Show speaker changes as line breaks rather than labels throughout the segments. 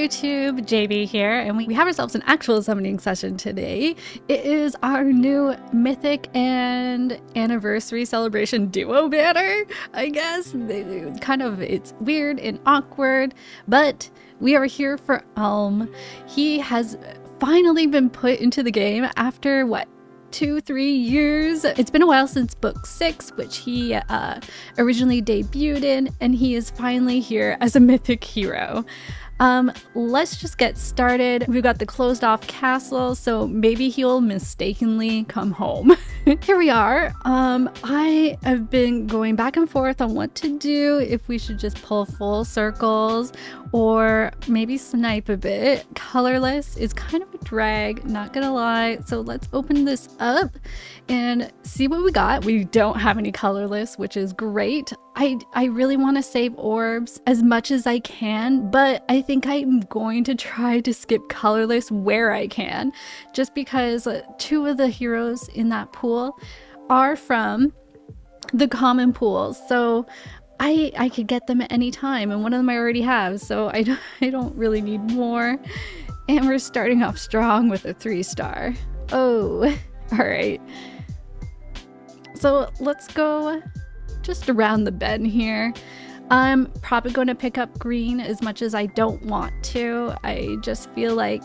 YouTube, JB here, and we have ourselves an actual summoning session today. It is our new Mythic and Anniversary Celebration duo banner, I guess. It's weird and awkward, but we are here for Elm. He has finally been put into the game after, what, 2-3 years. It's been a while since book 6, which he originally debuted in, and he is finally here as a mythic hero. Let's just get started. We've got the closed off castle, so maybe he'll mistakenly come home. Here we are. I have been going back and forth on what to do, if we should just pull full circles or maybe snipe a bit. Colorless is kind of a drag, not gonna lie. So let's open this up and see what we got. We don't have any colorless, which is great. I really want to save orbs as much as I can, but I think I'm going to try to skip colorless where I can, just because 2 of the heroes in that pool are from the common pools. So I could get them at any time, and one of them I already have, so I don't really need more. And we're starting off strong with a 3-star. Oh, all right. So let's go just around the bend here. I'm probably going to pick up green as much as I don't want to. I just feel like,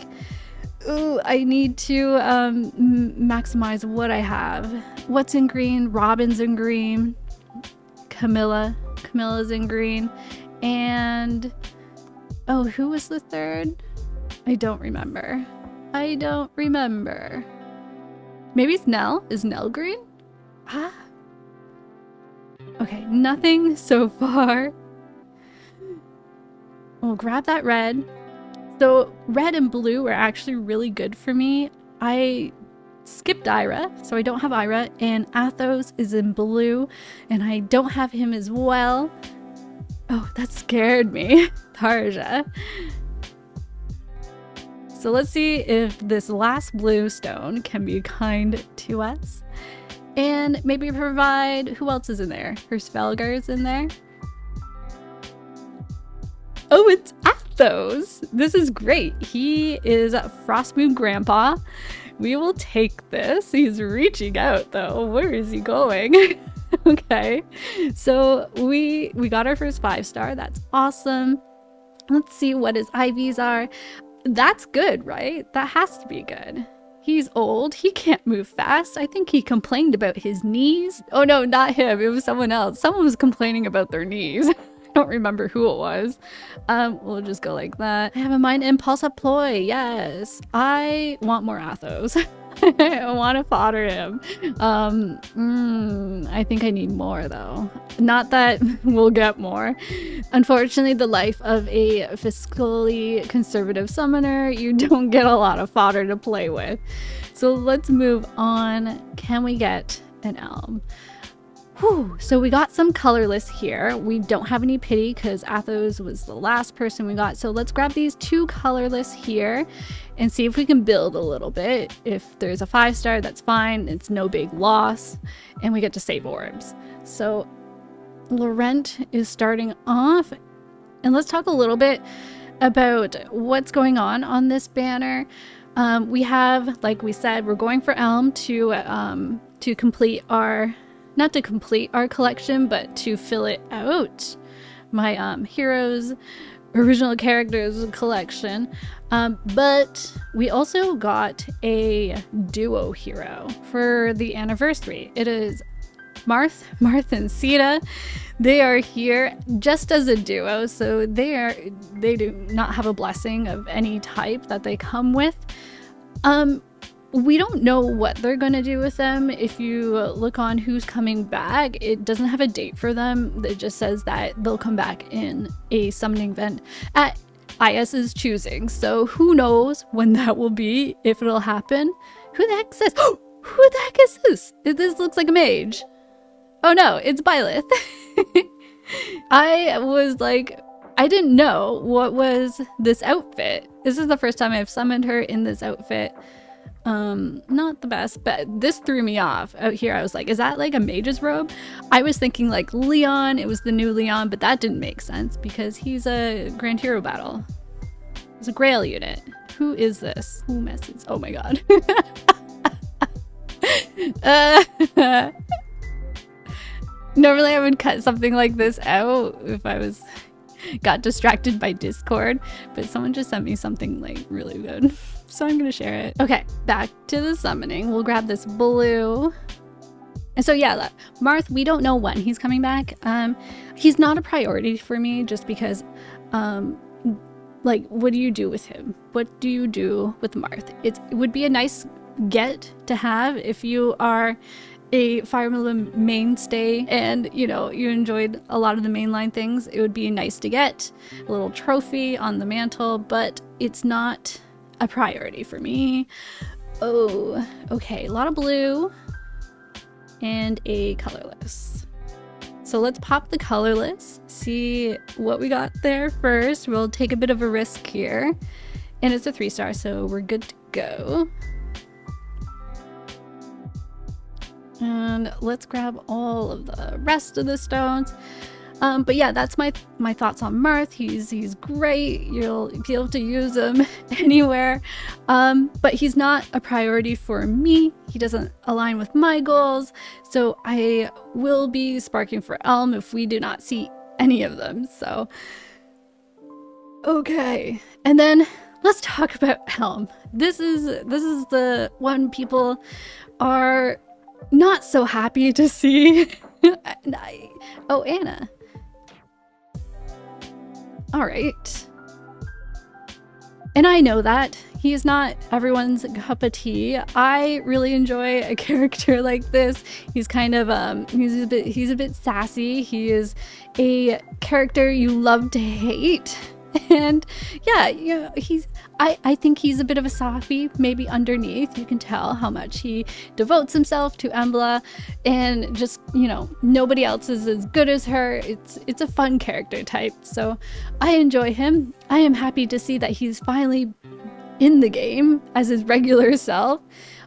ooh, I need to maximize what I have. What's in green? Robin's in green. Camilla's in green. And oh, who was the third? I don't remember. Maybe it's Nell. Is Nell green? Ah. Okay, nothing so far. We'll grab that red. So red and blue are actually really good for me. I skipped Ira, so I don't have Ira, and Athos is in blue, and I don't have him as well. Oh, that scared me. Tarja. So let's see if this last blue stone can be kind to us. And maybe provide, who else is in there? Her Svelgar's in there. Oh, it's Athos. This is great. He is Frostmoon Grandpa. We will take this. He's reaching out though. Where is he going? Okay. So we got our first 5-star. That's awesome. Let's see what his IVs are. That's good, right? That has to be good. He's old. He can't move fast. I think he complained about his knees. Oh no, not him. It was someone else. Someone was complaining about their knees. I don't remember who it was. We'll just go like that. I have a mind impulse ploy. Yes. I want more Athos. I want to fodder him. I think I need more though. Not that we'll get more. Unfortunately, the life of a fiscally conservative summoner, you don't get a lot of fodder to play with. So let's move on. Can we get an Elm? Whew. So we got some colorless here. We don't have any pity because Athos was the last person we got. So let's grab these 2 colorless here and see if we can build a little bit. If there's a 5-star, that's fine. It's no big loss. And we get to save orbs. So Laurent is starting off. And let's talk a little bit about what's going on this banner. We have, like we said, we're going for Elm to complete our... not to complete our collection, but to fill it out. My heroes, original characters collection. But we also got a duo hero for the anniversary. It is Marth and Sita. They are here just as a duo, so they do not have a blessing of any type that they come with. We don't know what they're going to do with them. If you look on who's coming back, it doesn't have a date for them. It just says that they'll come back in a summoning event at IS's choosing. So who knows when that will be, if it'll happen. Who the heck is this? Oh, who the heck is this? This looks like a mage. Oh no, it's Byleth. I was like, I didn't know what was this outfit. This is the first time I've summoned her in this outfit. Not the best, but this threw me off. Out here I was like, is that like a mage's robe? I was thinking like Leon, it was the new Leon, but that didn't make sense because he's a Grand Hero battle. It's a Grail unit. Who is this? Who messes? Oh my god. Normally I would cut something like this out if I got distracted by Discord, but someone just sent me something like really good, so I'm gonna share it. Okay, back to the summoning. We'll grab this blue. And so yeah, Marth, we don't know when he's coming back. He's not a priority for me just because like, what do you do with him? What do you do with Marth? It would be a nice get to have if you are a Fire Emblem mainstay and, you know, you enjoyed a lot of the mainline things. It would be nice to get a little trophy on the mantle, but it's not a priority for me. Oh, okay, a lot of blue and a colorless. So let's pop the colorless, see what we got there first. We'll take a bit of a risk here. And it's a 3-star, so we're good to go. And let's grab all of the rest of the stones. But yeah, that's my thoughts on Marth. He's great. You'll be able to use him anywhere. But he's not a priority for me. He doesn't align with my goals. So I will be sparking for Elm if we do not see any of them. So, okay. And then let's talk about Elm. This is the one people are not so happy to see. Oh, Anna. All right. And I know that he is not everyone's cup of tea. I really enjoy a character like this. He's kind of he's a bit sassy. He is a character you love to hate. And yeah, you know, I think he's a bit of a softie, maybe underneath. You can tell how much he devotes himself to Embla, and just, you know, nobody else is as good as her. It's a fun character type, so I enjoy him. I am happy to see that he's finally in the game as his regular self.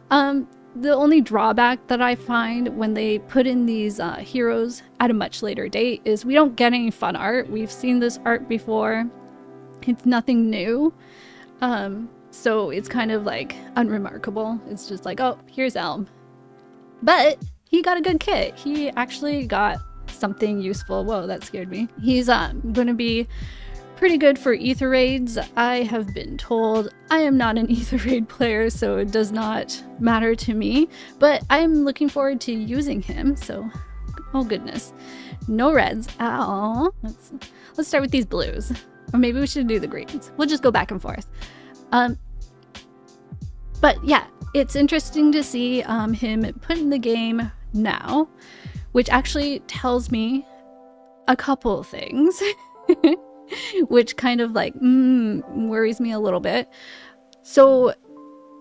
The only drawback that I find when they put in these heroes at a much later date is we don't get any fun art. We've seen this art before. It's nothing new. So it's kind of like unremarkable. It's just like, oh, here's Elm. But he got a good kit. He actually got something useful. Whoa, that scared me. He's going to be pretty good for ether raids. I have been told. I am not an ether raid player, so it does not matter to me. But I'm looking forward to using him. So, oh goodness, no reds at all. Let's start with these blues. Or maybe we should do the greens. We'll just go back and forth. But yeah, it's interesting to see him put in the game now, which actually tells me a couple of things, which kind of like worries me a little bit. So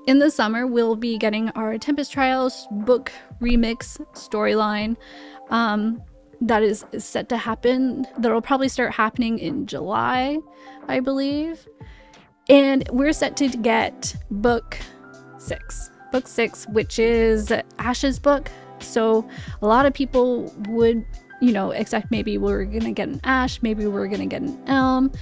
in the summer, we'll be getting our Tempest Trials book remix storyline. That is set to happen. That'll probably start happening in July, I believe. And we're set to get book 6, which is Ash's book. So a lot of people would, you know, expect maybe we're gonna get an Ash, maybe we're gonna get an Elm,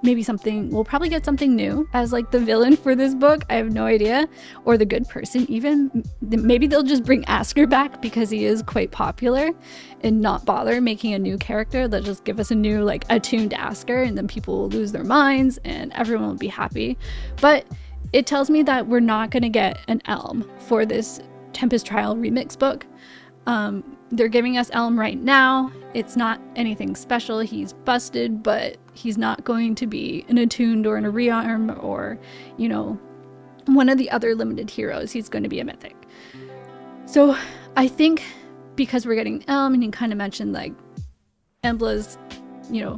maybe we'll probably get something new as like the villain for this book. I have no idea. Or the good person even. Maybe they'll just bring Asker back because he is quite popular and not bother making a new character. They'll just give us a new like attuned Asker, and then people will lose their minds and everyone will be happy. But it tells me that we're not going to get an Elm for this Tempest Trial remix book. They're giving us Elm right now. It's not anything special. He's busted, but he's not going to be an attuned or an a rearm or, you know, one of the other limited heroes. He's going to be a mythic. So I think because we're getting Elm, and he kind of mentioned like Embla's, you know,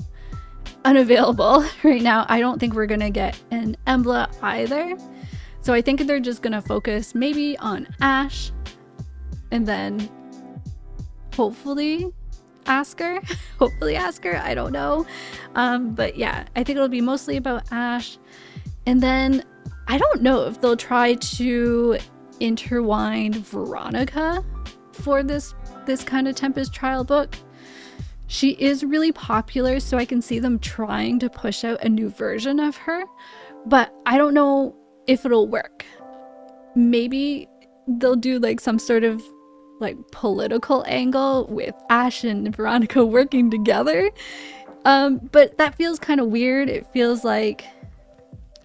unavailable right now, I don't think we're going to get an Embla either. So I think they're just going to focus maybe on Ash, and then hopefully Asker. I don't know. But yeah, I think it'll be mostly about Ash. And then I don't know if they'll try to intertwine Veronica for this kind of Tempest Trial book. She is really popular, so I can see them trying to push out a new version of her, but I don't know if it'll work. Maybe they'll do like some sort of like political angle with Ash and Veronica working together. But that feels kind of weird. It feels like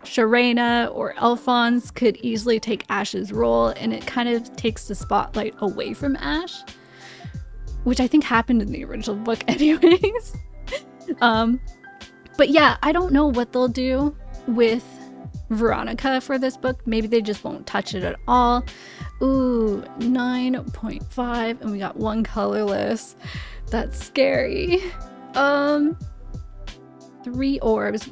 Sharena or Alphonse could easily take Ash's role, and it kind of takes the spotlight away from Ash, which I think happened in the original book anyways. But yeah, I don't know what they'll do with Veronica for this book. Maybe they just won't touch it at all. Ooh, 9.5, and we got one colorless. That's scary. 3 orbs.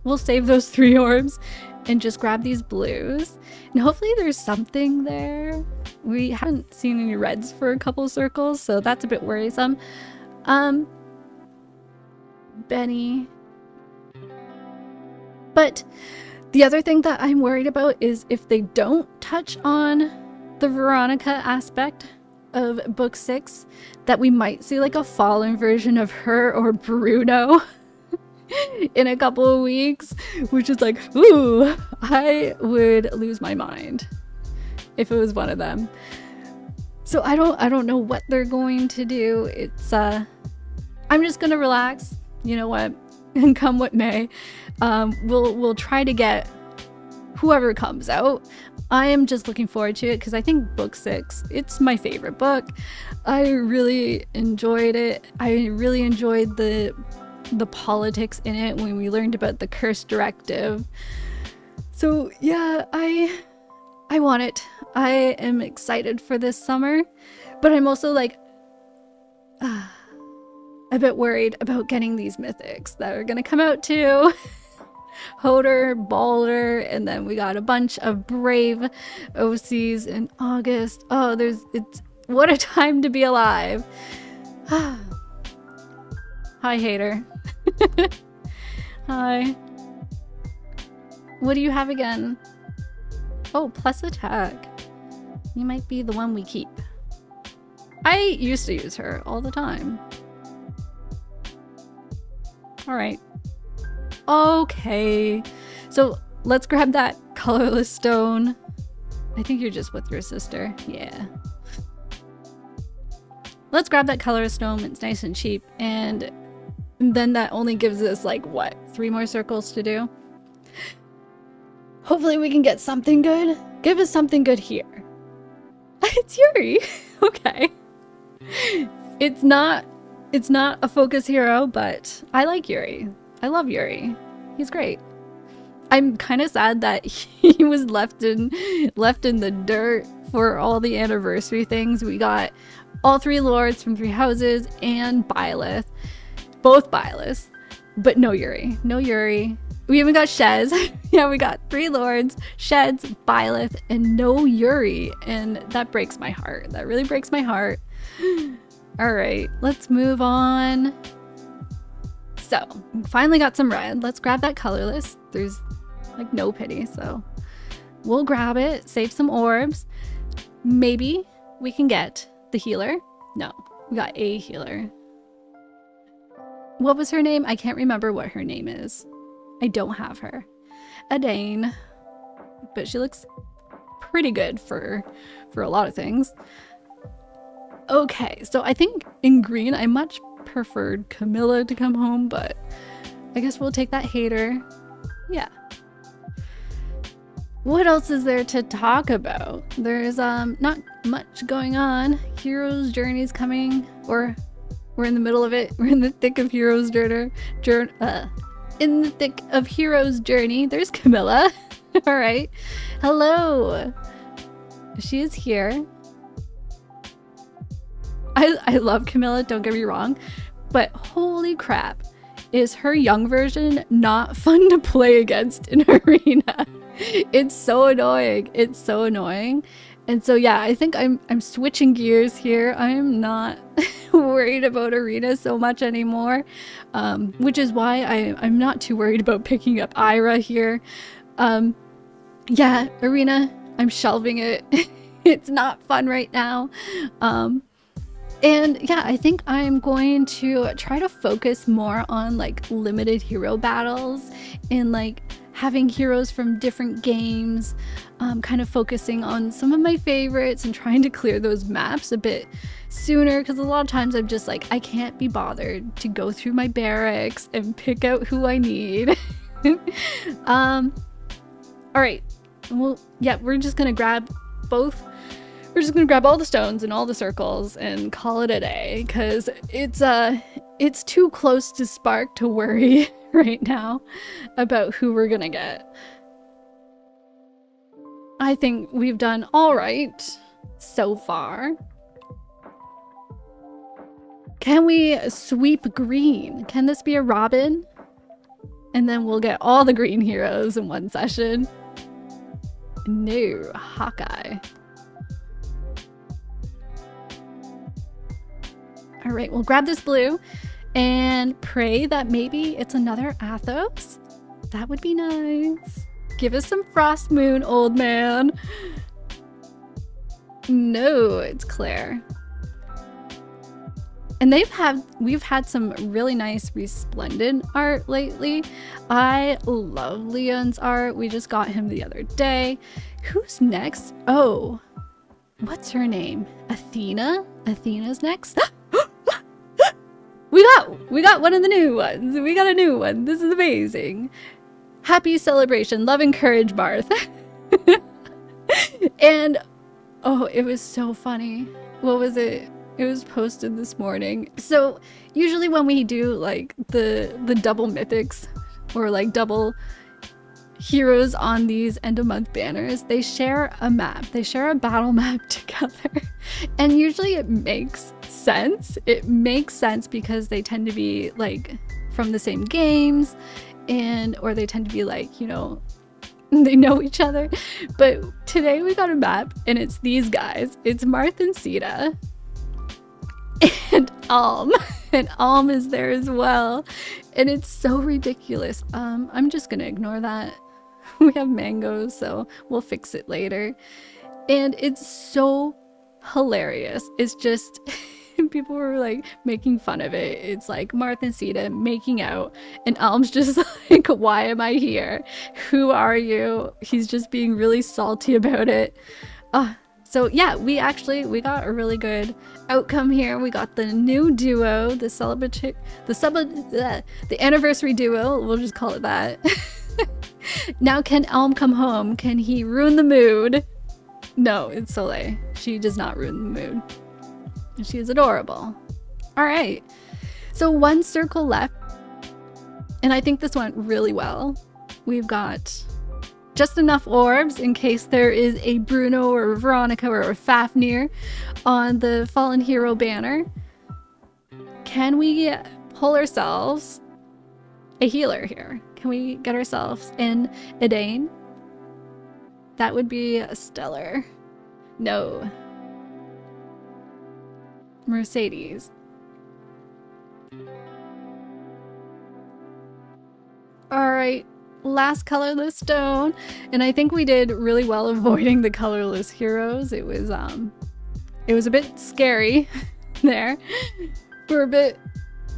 We'll save those 3 orbs and just grab these blues. And hopefully there's something there. We haven't seen any reds for a couple circles, so that's a bit worrisome. Benny. But the other thing that I'm worried about is if they don't touch on the Veronica aspect of book 6, that we might see like a fallen version of her or Bruno in a couple of weeks, which is like, ooh, I would lose my mind if it was one of them. So I don't know what they're going to do. It's I'm just gonna relax, you know what, and come what may. We'll try to get whoever comes out. I am just looking forward to it because I think book 6, it's my favorite book. I really enjoyed it. I really enjoyed the politics in it when we learned about the curse directive. So yeah, I want it. I am excited for this summer, but I'm also like a bit worried about getting these mythics that are gonna come out too. Hodor, Balder, and then we got a bunch of brave OCs in August. Oh, it's what a time to be alive. Hi, hater. Hi. What do you have again? Oh, plus attack. You might be the one we keep. I used to use her all the time. All right. Okay. So let's grab that colorless stone. I think you're just with your sister. Yeah. Let's grab that colorless stone. It's nice and cheap. And then that only gives us like what, 3 more circles to do. Hopefully we can get something good. Give us something good here. It's Yuri. Okay. It's not a focus hero, but I like Yuri. I love Yuri. He's great. I'm kind of sad that he was left in the dirt for all the anniversary things. We got all 3 lords from 3 houses and Byleth. Both Byleth. But no Yuri. No Yuri. We even got Shez. Yeah, we got 3 lords, Sheds, Byleth, and no Yuri. And that breaks my heart. That really breaks my heart. Alright, let's move on. So, finally got some red. Let's grab that colorless. There's like no pity, so we'll grab it, save some orbs. Maybe we can get the healer. No, we got a healer. What was her name? I can't remember what her name is. I don't have her. Adane. But she looks pretty good for a lot of things. Okay, so I think in green I much preferred Camilla to come home, but I guess we'll take that hater. Yeah. What else is there to talk about? There's not much going on. Hero's Journey's coming, or we're in the middle of it. We're in the thick of Hero's Journey. In the thick of Hero's Journey. There's Camilla. All right. Hello. She is here. I love Camilla, don't get me wrong, but holy crap, is her young version not fun to play against in Arena. It's so annoying. It's so annoying. And so yeah, I think I'm switching gears here. I'm not worried about Arena so much anymore, which is why I'm not too worried about picking up Ira here. Yeah, Arena, I'm shelving it. It's not fun right now. And yeah, I think I'm going to try to focus more on like limited hero battles and like having heroes from different games, kind of focusing on some of my favorites and trying to clear those maps a bit sooner, because a lot of times I'm just like, I can't be bothered to go through my barracks and pick out who I need. All right, well, yeah, we're just gonna grab all the stones and all the circles and call it a day, because it's too close to Spark to worry right now about who we're gonna get. I think we've done all right so far. Can we sweep green? Can this be a Robin? And then we'll get all the green heroes in one session. No, Hawkeye. All right, we'll grab this blue and pray that maybe it's another Athos. That would be nice. Give us some Frost Moon, old man. No, it's Claire. And we've had some really nice resplendent art lately. I love Leon's art. We just got him the other day. Who's next? Oh, what's her name? Athena? Athena's next? We got one of the new ones. We got a new one. This is amazing. Happy celebration. Love and courage, Barth. And oh, it was so funny. What was it? It was posted this morning. So usually when we do like the double mythics or like double heroes on these end of month banners, they share a map. They share a battle map together. And usually it makes sense. It makes sense because they tend to be like from the same games, and or they tend to be like, you know, they know each other. But today we got a map and it's these guys. It's Marth and Sita and Alm. And Alm is there as well. And it's so ridiculous. I'm just gonna ignore that. We have mangoes, so we'll fix it later. And it's so hilarious. It's just people were like making fun of it. It's like Marth and Sita making out, and Alm's just like, why am I here? Who are you? He's just being really salty about it. So yeah, we got a really good outcome here. We got the new duo, the anniversary duo. We'll just call it that. Now can Alm come home? Can he ruin the mood? No, it's Soleil. She does not ruin the mood. She is adorable. All right, so one circle left, and I think this went really well. We've got just enough orbs in case there is a Bruno or a Veronica or a Fafnir on the Fallen Hero banner. Can we pull ourselves a healer here? Can we get ourselves in Edane? That would be a stellar. No. Mercedes. All right, last colorless stone, and I think we did really well avoiding the colorless heroes. It was a bit scary there. We're a bit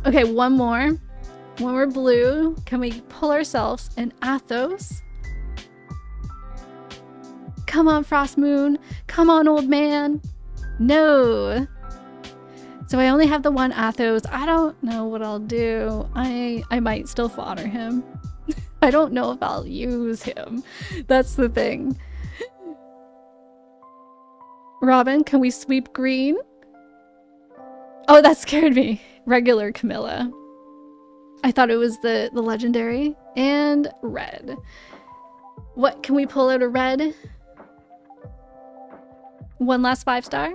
okay. One more blue. Can we pull ourselves an Athos? Come on, Frost Moon. Come on, old man. No. So I only have the one Athos. I don't know what I'll do. I might still fodder him. I don't know if I'll use him. That's the thing. Robin, can we sweep green? Oh, that scared me. Regular Camilla. I thought it was the legendary. And red. What, can we pull out a red? One last 5-star?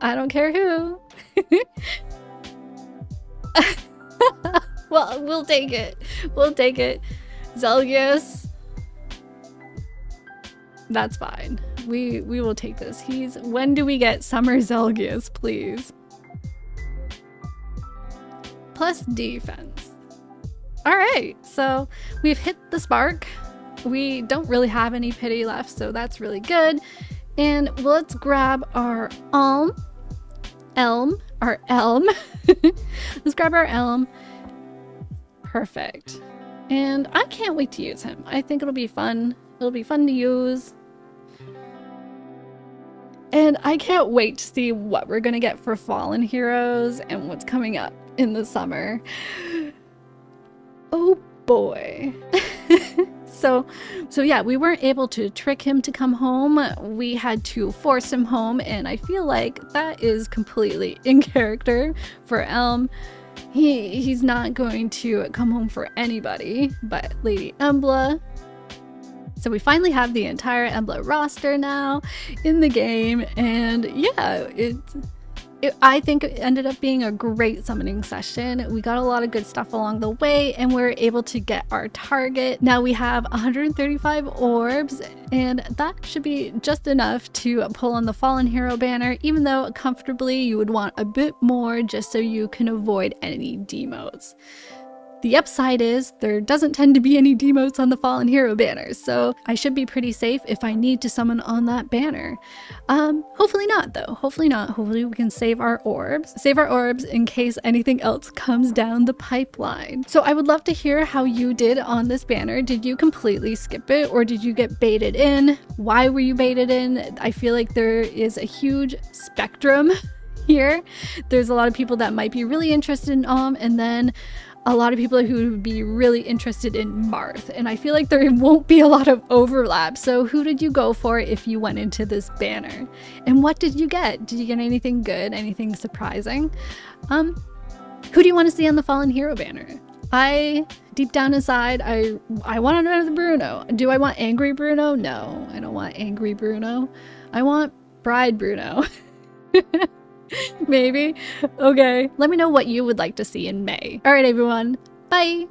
I don't care who. Well, we'll take it. We'll take it. Zelgius. That's fine. We will take this. When do we get Summer Zelgius, please? Plus defense. All right, so we've hit the spark. We don't really have any pity left, so that's really good. And let's grab our Alm. Elm, our Elm. Let's grab our Elm. Perfect. And I can't wait to use him. I think it'll be fun. It'll be fun to use. And I can't wait to see what we're gonna get for Fallen Heroes and what's coming up in the summer. Oh boy. So yeah, we weren't able to trick him to come home. We had to force him home, and I feel like that is completely in character for Elm. He's not going to come home for anybody but Lady Embla. So we finally have the entire Emblem roster now in the game, and yeah, I think it ended up being a great summoning session. We got a lot of good stuff along the way, and we were able to get our target. Now we have 135 orbs, and that should be just enough to pull on the Fallen Hero banner, even though comfortably you would want a bit more just so you can avoid any demotes. The upside is there doesn't tend to be any demotes on the Fallen Hero banner, so I should be pretty safe if I need to summon on that banner. Hopefully not though. Hopefully not. Hopefully we can save our orbs. Save our orbs in case anything else comes down the pipeline. So I would love to hear how you did on this banner. Did you completely skip it, or did you get baited in? Why were you baited in? I feel like there is a huge spectrum here. There's a lot of people that might be really interested in and then a lot of people who would be really interested in Marth, and I feel like there won't be a lot of overlap. So who did you go for if you went into this banner? And what did you get? Did you get anything good? Anything surprising? Who do you want to see on the Fallen Hero banner? Deep down inside, I want another Bruno. Do I want Angry Bruno? No, I don't want Angry Bruno. I want Bride Bruno. Maybe. Okay. Let me know what you would like to see in May. All right, everyone. Bye.